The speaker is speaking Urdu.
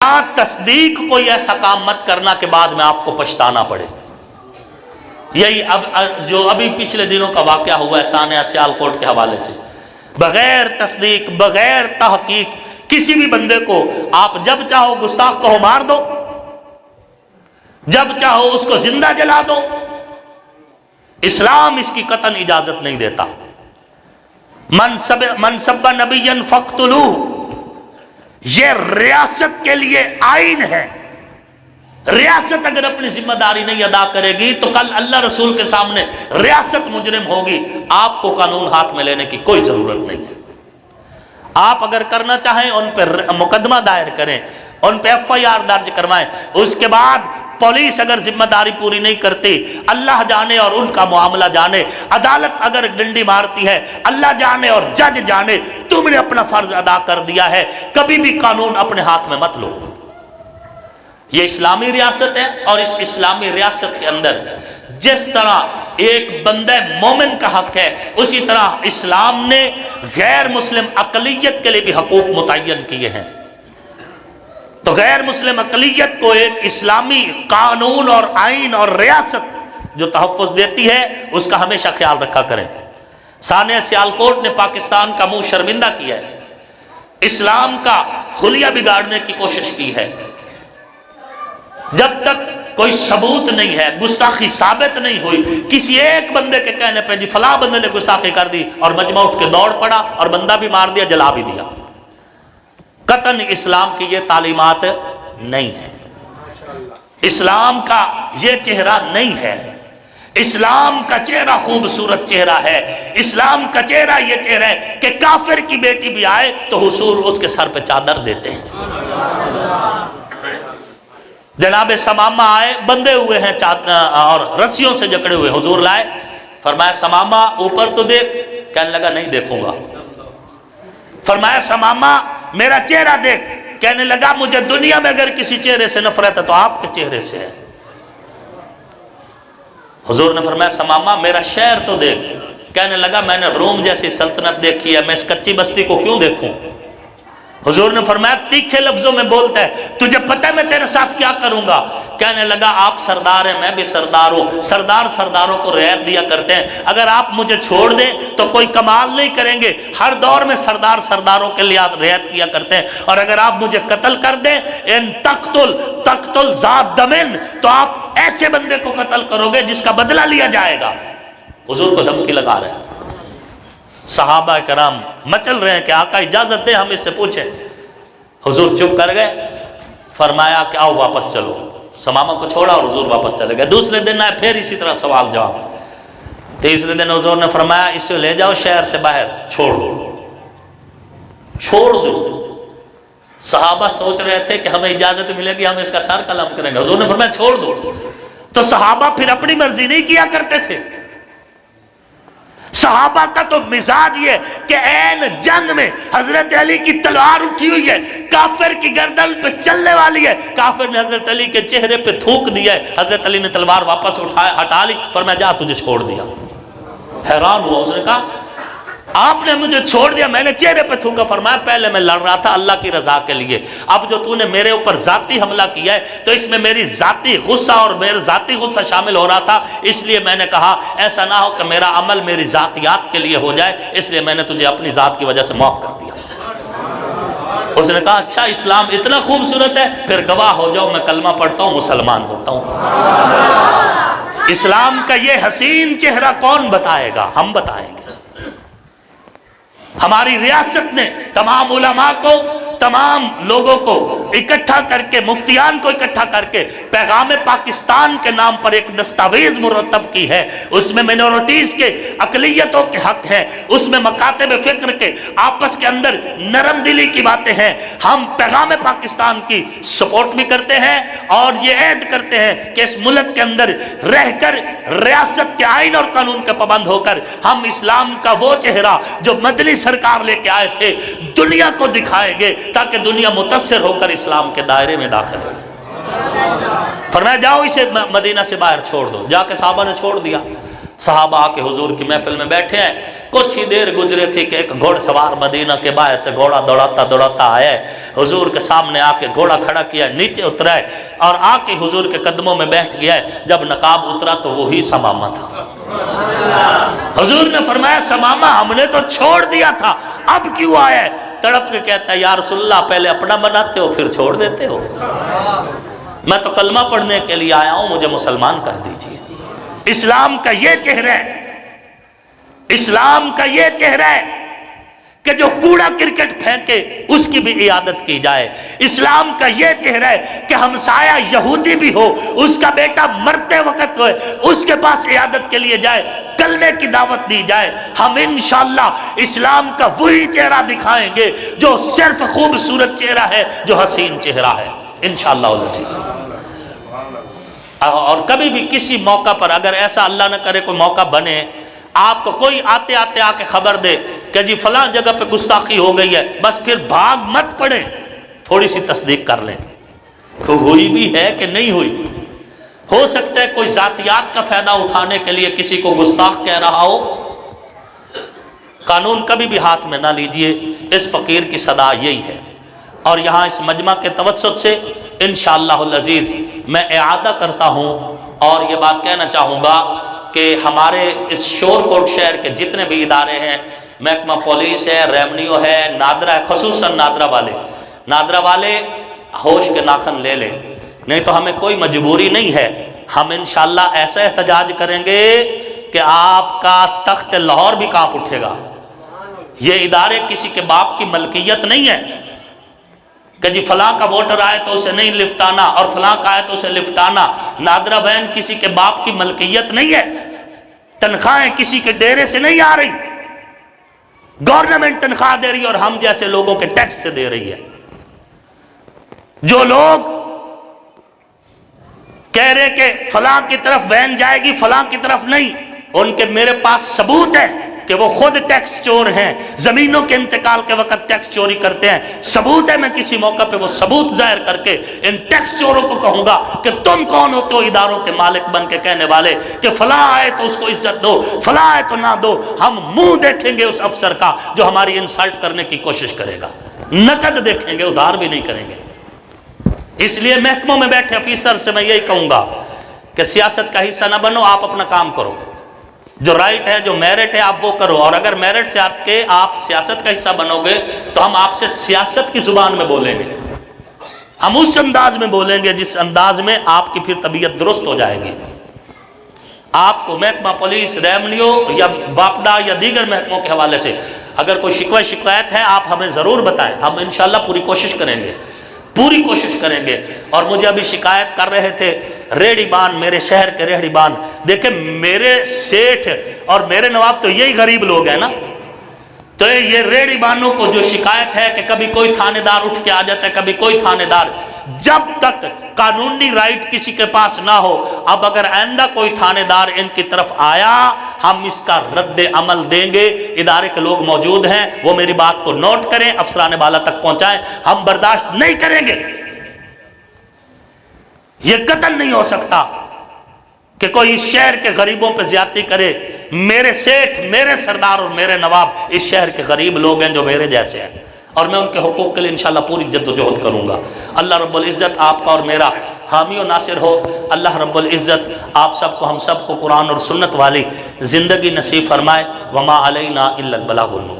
کہا تصدیق کوئی ایسا کام مت کرنا کہ بعد میں آپ کو پچھتانا پڑے. یہی اب جو ابھی پچھلے دنوں کا واقعہ ہوا ہے ثانیہ سیالکوٹ کے حوالے سے، بغیر تصدیق بغیر تحقیق کسی بھی بندے کو آپ جب چاہو گستاخ کو مار دو، جب چاہو اس کو زندہ جلا دو. اسلام اس کی قطعاً اجازت نہیں دیتا. من سب نبیا فاقتلوہ، یہ ریاست کے لیے آئین ہے. ریاست اگر اپنی ذمہ داری نہیں ادا کرے گی تو کل اللہ رسول کے سامنے ریاست مجرم ہوگی. آپ کو قانون ہاتھ میں لینے کی کوئی ضرورت نہیں ہے. آپ اگر کرنا چاہیں ان پہ مقدمہ دائر کریں، ان پہ FIR درج کروائیں. اس کے بعد پولیس اگر ذمہ داری پوری نہیں کرتی، اللہ جانے اور ان کا معاملہ جانے. عدالت اگر ڈنڈی مارتی ہے، اللہ جانے اور جج جانے. تم نے اپنا فرض ادا کر دیا ہے، کبھی بھی قانون اپنے ہاتھ میں مت لو. یہ اسلامی ریاست ہے، اور اس اسلامی ریاست کے اندر جس طرح ایک بندہ مومن کا حق ہے، اسی طرح اسلام نے غیر مسلم اقلیت کے لیے بھی حقوق متعین کیے ہیں. تو غیر مسلم اقلیت کو ایک اسلامی قانون اور آئین اور ریاست جو تحفظ دیتی ہے، اس کا ہمیشہ خیال رکھا کریں. ثانیہ سیالکوٹ نے پاکستان کا منہ شرمندہ کیا ہے، اسلام کا حلیہ بگاڑنے کی کوشش کی ہے. جب تک کوئی ثبوت نہیں ہے، گستاخی ثابت نہیں ہوئی، کسی ایک بندے کے کہنے پہ جی فلاں بندے نے گستاخی کر دی اور مجمع اٹھ کے دوڑ پڑا اور بندہ بھی مار دیا، جلا بھی دیا، قطعاً اسلام کی یہ تعلیمات نہیں ہے. اسلام کا یہ چہرہ نہیں ہے. اسلام کا چہرہ خوبصورت چہرہ ہے. اسلام کا چہرہ یہ چہرہ ہے کہ کافر کی بیٹی بھی آئے تو حضور اس کے سر پہ چادر دیتے ہیں. جناب سمامہ آئے، بندھے ہوئے ہیں اور رسیوں سے جکڑے ہوئے، حضور لائے، فرمایا سمامہ اوپر تو دیکھ. کہنے لگا نہیں دیکھوں گا. فرمایا سمامہ میرا چہرہ دیکھ. کہنے لگا مجھے دنیا میں اگر کسی چہرے سے نفرت ہے تو آپ کے چہرے سے ہے. حضور نے فرمایا سمامہ میرا شہر تو دیکھ. کہنے لگا میں نے روم جیسی سلطنت دیکھی ہے، میں اس کچی بستی کو کیوں دیکھوں. حضور نے فرمایا تیکھے لفظوں میں بولتا ہے، تجھے پتہ ہے میں تیرے ساتھ کیا کروں گا. کہنے لگا آپ سردار ہیں، میں بھی سردار ہوں، سردار سرداروں کو رعایت دیا کرتے ہیں. اگر آپ مجھے چھوڑ دیں تو کوئی کمال نہیں کریں گے. ہر دور میں سردار سرداروں کے لیے رعایت کیا کرتے ہیں. اور اگر آپ مجھے قتل کر دیں، ان تقتل ذات دمن، تو آپ ایسے بندے کو قتل کرو گے جس کا بدلہ لیا جائے گا. حضور کو دھمکی لگا رہے ہیں. صحابہ کرام مچل رہے ہیں کہ آقا اجازت دے ہم اس سے پوچھیں. حضور چپ کر گئے. فرمایا کہ آؤ واپس چلو. سمامہ کو چھوڑا اور حضور واپس چلے گئے. دوسرے دن آئے، پھر اسی طرح سوال جواب. تیسرے دن حضور نے فرمایا اسے لے جاؤ شہر سے باہر، چھوڑ دو. صحابہ سوچ رہے تھے کہ ہمیں اجازت ملے گی ہم اس کا سر قلم کریں گے. حضور نے فرمایا چھوڑ دو. تو صحابہ پھر اپنی مرضی نہیں کیا کرتے تھے. صحابہ کا تو مزاج یہ کہ عین جنگ میں حضرت علی کی تلوار اٹھی ہوئی ہے، کافر کی گردن پہ چلنے والی ہے، کافر نے حضرت علی کے چہرے پہ تھوک دیا ہے، حضرت علی نے تلوار واپس ہٹا لی. فرمایا جا تجھے چھوڑ دیا. حیران ہوا. اس نے کہا آپ نے مجھے چھوڑ دیا، میں نے چہرے پہ تھوکا. فرمایا پہلے میں لڑ رہا تھا اللہ کی رضا کے لیے، اب جو تو نے میرے اوپر ذاتی حملہ کیا ہے تو اس میں میری ذاتی غصہ اور میرا ذاتی غصہ شامل ہو رہا تھا، اس لیے میں نے کہا ایسا نہ ہو کہ میرا عمل میری ذاتیات کے لیے ہو جائے، اس لیے میں نے تجھے اپنی ذات کی وجہ سے معاف کر دیا. اس نے کہا اچھا اسلام اتنا خوبصورت ہے، پھر گواہ ہو جاؤ میں کلمہ پڑھتا ہوں، مسلمان ہوتا ہوں. اسلام کا یہ حسین چہرہ کون بتائے گا؟ ہم بتائیں گے. ہماری ریاست نے تمام علماء کو، تمام لوگوں کو اکٹھا کر کے، مفتیان کو اکٹھا کر کے پیغام پاکستان کے نام پر ایک دستاویز مرتب کی ہے. اس میں منورٹیز کے، اقلیتوں کے حق ہیں، اس میں مکاتب فکر کے آپس کے اندر نرم دلی کی باتیں ہیں. ہم پیغام پاکستان کی سپورٹ بھی کرتے ہیں اور یہ عہد کرتے ہیں کہ اس ملک کے اندر رہ کر ریاست کے آئین اور قانون کے پابند ہو کر ہم اسلام کا وہ چہرہ جو مدنی سرکار لے کے آئے تھے دنیا کو دکھائیں گے تاکہ دنیا متاثر ہو کر اسلام کے دائرے میں داخل ہو. فرمایا جاؤ اسے مدینہ سے باہر چھوڑ دو. جا کے صحابہ نے چھوڑ دیا. صحابہ آ کے حضور کی محفل میں بیٹھے ہیں. کچھ ہی دیر گزرے تھی کہ ایک گھوڑ سوار مدینہ کے باہر سے گھوڑا دوڑاتا دوڑاتا آیا ہے. حضور کے سامنے آ کے گھوڑا کھڑا کیا، نیچے اترا ہے اور آ کے حضور کے قدموں میں بیٹھ گیا ہے۔ جب نقاب اترا تو وہی ثمامہ تھا۔ حضور نے فرمایا ثمامہ ہم نے تو چھوڑ دیا تھا، اب کیوں آیا ہے؟ تڑپ کے کہتا ہے یا رسول اللہ پہلے اپنا بناتے ہو پھر چھوڑ دیتے ہو، میں تو کلمہ پڑھنے کے لیے آیا ہوں، مجھے مسلمان کر دیجئے۔ اسلام کا یہ چہرہ ہے، اسلام کا یہ چہرہ ہے کہ جو کوڑا کرکٹ پھینکے اس کی بھی عیادت کی جائے۔ اسلام کا یہ چہرہ ہے کہ ہمسایہ یہودی بھی ہو، اس کا بیٹا مرتے وقت ہوئے اس کے پاس عیادت کے لیے جائے، کلمے کی دعوت دی جائے۔ ہم انشاءاللہ اسلام کا وہی چہرہ دکھائیں گے جو صرف خوبصورت چہرہ ہے، جو حسین چہرہ ہے انشاءاللہ العزیز۔ اور کبھی بھی کسی موقع پر اگر ایسا اللہ نہ کرے کوئی موقع بنے، آپ کو کوئی آتے آتے آ کے خبر دے کہ جی فلاں جگہ پہ گستاخی ہو گئی ہے، بس پھر بھاگ مت پڑیں، تھوڑی سی تصدیق کر لیں تو ہوئی بھی ہے کہ نہیں ہوئی۔ ہو سکتا ہے کوئی ذاتیات کا فائدہ اٹھانے کے لیے کسی کو گستاخ کہہ رہا ہو، قانون کبھی بھی ہاتھ میں نہ لیجئے، اس فقیر کی صدا یہی ہے۔ اور یہاں اس مجمع کے توسط سے انشاءاللہ العزیز میں اعادہ کرتا ہوں اور یہ بات کہنا چاہوں گا کہ ہمارے اس شور کوٹ شہر کے جتنے بھی ادارے ہیں، محکمہ پولیس ہے، ریونیو ہے، نادرہ ہے، خصوصاً نادرہ والے ہوش کے ناخن لے لیں، نہیں تو ہمیں کوئی مجبوری نہیں ہے، ہم انشاءاللہ ایسا احتجاج کریں گے کہ آپ کا تخت لاہور بھی کانپ اٹھے گا۔ یہ ادارے کسی کے باپ کی ملکیت نہیں ہے کہ جی فلاں کا ووٹر آئے تو اسے نہیں لفٹ آنا اور فلاں کا آئے تو اسے لفٹ آنا۔ نادرہ بہن کسی کے باپ کی ملکیت نہیں ہے، تنخواہیں کسی کے ڈیرے سے نہیں آ رہی، گورنمنٹ تنخواہ دے رہی ہے اور ہم جیسے لوگوں کے ٹیکس سے دے رہی ہے۔ جو لوگ کہہ رہے کہ فلاں کی طرف وین جائے گی فلاں کی طرف نہیں، ان کے میرے پاس ثبوت ہے کہ وہ خود ٹیکس چور ہیں، زمینوں کے انتقال کے وقت ٹیکس چوری کرتے ہیں، ثبوت ہے۔ میں کسی موقع پہ وہ ثبوت ظاہر کر کے ان ٹیکس چوروں کو کہوں گا کہ تم کون ہوتے ہو اداروں کے مالک بن کے کہنے والے کہ فلاں آئے تو اس کو عزت دو، فلاں آئے تو نہ دو۔ ہم منہ دیکھیں گے اس افسر کا جو ہماری انسلٹ کرنے کی کوشش کرے گا، نقد دیکھیں گے، ادھار بھی نہیں کریں گے۔ اس لیے محکموں میں بیٹھے افیسر سے میں یہی کہوں گا کہ سیاست کا حصہ نہ بنو، آپ اپنا کام کرو، جو رائٹ ہے جو میرٹ ہے آپ وہ کرو، اور اگر میرٹ سے آپ سیاست کا حصہ بنو گے تو ہم آپ سے سیاست کی زبان میں بولیں گے، ہم اس انداز میں بولیں گے جس انداز میں آپ کی پھر طبیعت درست ہو جائے گی۔ آپ کو محکمہ پولیس، ریونیو یا باپڈا یا دیگر محکموں کے حوالے سے اگر کوئی شکایت ہے آپ ہمیں ضرور بتائیں، ہم انشاءاللہ پوری کوشش کریں گے، پوری کوشش کریں گے۔ اور مجھے ابھی شکایت کر رہے تھے ریڑھی بان، میرے شہر کے ریڑھی بان، دیکھیں میرے سیٹھ اور میرے نواب تو یہی غریب لوگ ہیں نا، تو یہ ریڑھی بانوں کو جو شکایت ہے کہ کبھی کوئی تھانے دار اٹھ کے آ جاتا ہے، کبھی کوئی تھانے دار، جب تک قانونی رائٹ کسی کے پاس نہ ہو، اب اگر آئندہ کوئی تھانے دار ان کی طرف آیا ہم اس کا رد عمل دیں گے۔ ادارے کے لوگ موجود ہیں، وہ میری بات کو نوٹ کریں، افسران بالا تک پہنچائیں، ہم برداشت نہیں کریں گے۔ یہ قتل نہیں ہو سکتا کہ کوئی اس شہر کے غریبوں پہ زیادتی کرے۔ میرے سیٹھ، میرے سردار اور میرے نواب اس شہر کے غریب لوگ ہیں جو میرے جیسے ہیں، اور میں ان کے حقوق کے لیے انشاءاللہ پوری جد و جہد کروں گا۔ اللہ رب العزت آپ کا اور میرا حامی و ناصر ہو۔ اللہ رب العزت آپ سب کو، ہم سب کو قرآن اور سنت والی زندگی نصیب فرمائے۔ وما علینا الا البلاغ المبین۔